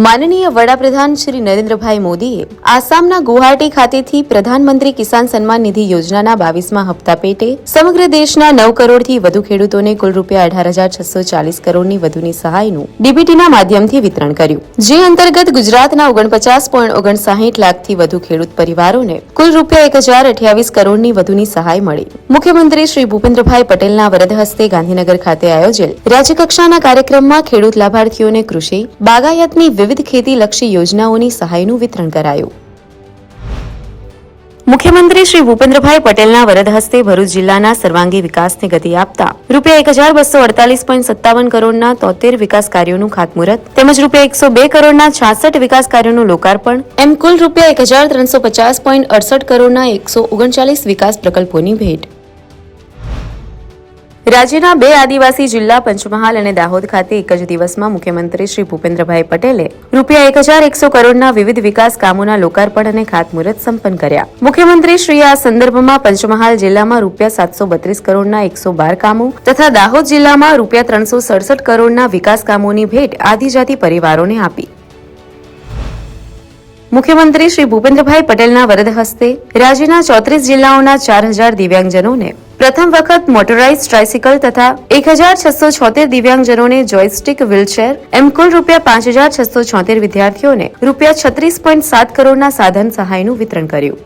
માનનીય વડાપ્રધાન શ્રી નરેન્દ્રભાઈ મોદીએ આસામના ગુવાહાટી ખાતેથી પ્રધાનમંત્રી કિસાન સન્માન નિધિ યોજનાના 22મા હપ્તા પેટે સમગ્ર દેશના 9 કરોડથી વધુ ખેડૂતોને કુલ રૂપિયા 18,640 કરોડની વધુની સહાયનું ડીબીટીના માધ્યમથી વિતરણ કર્યું, જે અંતર્ગત ગુજરાતના 49.59 લાખથી વધુ ખેડૂત પરિવારોને કુલ રૂપિયા 1,028 કરોડની વધુની સહાય મળી. મુખ્યમંત્રી શ્રી ભૂપેન્દ્રભાઈ પટેલના વરદ હસ્તે ગાંધીનગર ખાતે આયોજેલ રાજ્યકક્ષાના કાર્યક્રમમાં ખેડૂત લાભાર્થીઓને કૃષિ, બાગાયતની વિવિધ ખેતીલક્ષી યોજનાઓની સહાયનું વિતરણ કરાયું. મુખ્યમંત્રી શ્રી ભૂપેન્દ્રભાઈ પટેલના વરદ હસ્તે ભરૂચ જિલ્લાના સર્વાંગી વિકાસને ગતિ આપતા રૂપિયા 1,248.57 કરોડના 73 વિકાસ કાર્યોનું ખાતમુહૂર્ત તેમજ રૂપિયા 102 કરોડના 66 વિકાસ કાર્યોનું લોકાર્પણ એમ કુલ રૂપિયા 1,350.68 કરોડના 139 વિકાસ પ્રકલ્પોની ભેટ. રાજ્યના 2 આદિવાસી જિલ્લા પંચમહાલ અને દાહોદ ખાતે એક જ દિવસમાં મુખ્યમંત્રી શ્રી ભૂપેન્દ્રભાઈ પટેલે રૂપિયા 1,100 કરોડના વિવિધ વિકાસ કામોના લોકાર્પણ અને ખાતમુહૂર્ત સંપન્ન કર્યા. મુખ્યમંત્રી શ્રીએ આ સંદર્ભમાં પંચમહાલ જિલ્લામાં રૂપિયા 732 કરોડના 112 કામો તથા દાહોદ જિલ્લામાં રૂપિયા 367 કરોડના વિકાસ કામોની ભેટ આદિજાતિ પરિવારોને આપી. મુખ્યમંત્રી શ્રી ભૂપેન્દ્રભાઈ પટેલના વરદ હસ્તે રાજ્યના 34 જિલ્લાઓના 4,000 દિવ્યાંગજનોને પ્રથમ વખત મોટરાઇઝ ટ્રાયસિકલ તથા 1,676 દિવ્યાંગજનોને જોયસ્ટિક વ્હીલચેર એમ કુલ રૂપિયા 5,676 વિદ્યાર્થીઓને રૂપિયા 36.7 કરોડના સાધન સહાયનું વિતરણ કર્યું.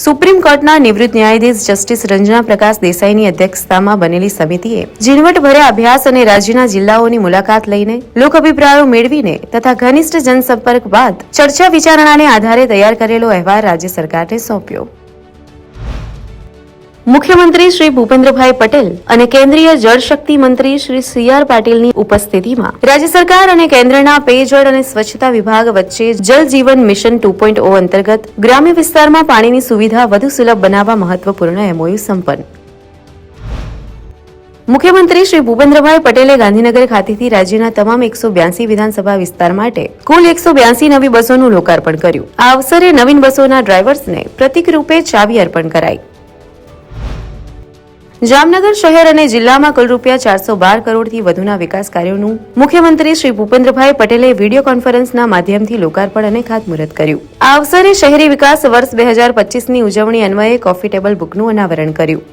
સુપ્રીમ કોર્ટના નિવૃત્ત ન્યાયાધીશ જસ્ટિસ રંજના પ્રકાશ દેસાઈની અધ્યક્ષતામાં બનેલી સમિતિએ ઝીણવટભર્યા અભ્યાસ અને રાજ્યના જિલ્લાઓની મુલાકાત લઈને લોક અભિપ્રાયો મેળવીને તથા ઘનિષ્ઠ જનસંપર્ક બાદ ચર્ચા વિચારણાને આધારે તૈયાર કરેલો અહેવાલ રાજ્ય સરકારને સોંપ્યો. મુખ્યમંત્રી શ્રી ભૂપેન્દ્રભાઈ પટેલ અને કેન્દ્રીય જળશક્તિ મંત્રી શ્રી સી.આર. પાટીલની ઉપસ્થિતિમાં રાજ્ય સરકાર અને કેન્દ્રના પેયજળ અને સ્વચ્છતા વિભાગ વચ્ચે જલ જીવન મિશન 2.0 અંતર્ગત ગ્રામ્ય વિસ્તારમાં પાણીની સુવિધા વધુ સુલભ બનાવવા મહત્વપૂર્ણ એમઓયુ સંપન્ન. મુખ્યમંત્રી શ્રી ભૂપેન્દ્રભાઈ પટેલે ગાંધીનગર ખાતેથી રાજ્યના તમામ 182 વિધાનસભા વિસ્તાર માટે કુલ 182 નવી બસોનું લોકાર્પણ કર્યું. આ અવસરે નવીન બસોના ડ્રાઈવર્સને પ્રતિક રૂપે ચાવી અર્પણ કરાઈ. જામનગર શહેર અને જિલ્લામાં કુલ રૂપિયા 412 કરોડથી વધુના વિકાસ કાર્યોનું મુખ્યમંત્રી શ્રી ભૂપેન્દ્રભાઈ પટેલે વિડીયો કોન્ફરન્સના માધ્યમથી લોકાર્પણ અને ખાતમુહૂર્ત કર્યું. આ અવસરે શહેરી વિકાસ વર્ષ 2025ની ઉજવણી અન્વયે કોફી ટેબલ બુકનું અનાવરણ કર્યું.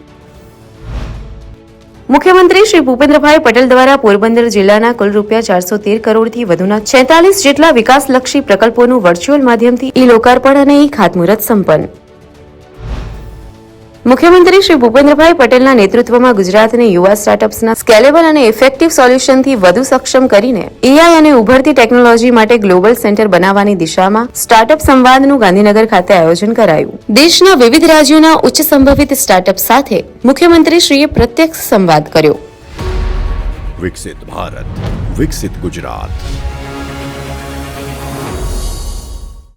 મુખ્યમંત્રી શ્રી ભૂપેન્દ્રભાઈ પટેલ દ્વારા પોરબંદર જિલ્લાના કુલ રૂપિયા 413 કરોડથી વધુના 46 જેટલા વિકાસલક્ષી પ્રકલ્પોનું વર્ચ્યુઅલ માધ્યમથી ઈ લોકાર્પણ અને ઈ ખાતમુહૂર્ત સંપન્ન. મુખ્યમંત્રી શ્રી ભૂપેન્દ્રભાઈ પટેલના નેતૃત્વમાં ગુજરાતને યુવા સ્ટાર્ટઅપ્સના સ્કેલેબલ અને ઇફેક્ટિવ સોલ્યુશનથી વધુ સક્ષમ કરીને એઆઈ અને ઉભરતી ટેકનોલોજી માટે ગ્લોબલ સેન્ટર બનાવવાની દિશામાં સ્ટાર્ટઅપ સંવાદનું ગાંધીનગર ખાતે આયોજન કરાયું. દેશના વિવિધ રાજ્યોના ઉચ્ચ સંભવિત સ્ટાર્ટઅપ સાથે મુખ્યમંત્રીશ્રીએ પ્રત્યક્ષ સંવાદ કર્યો. વિકસિત ભારત, વિકસિત ગુજરાત.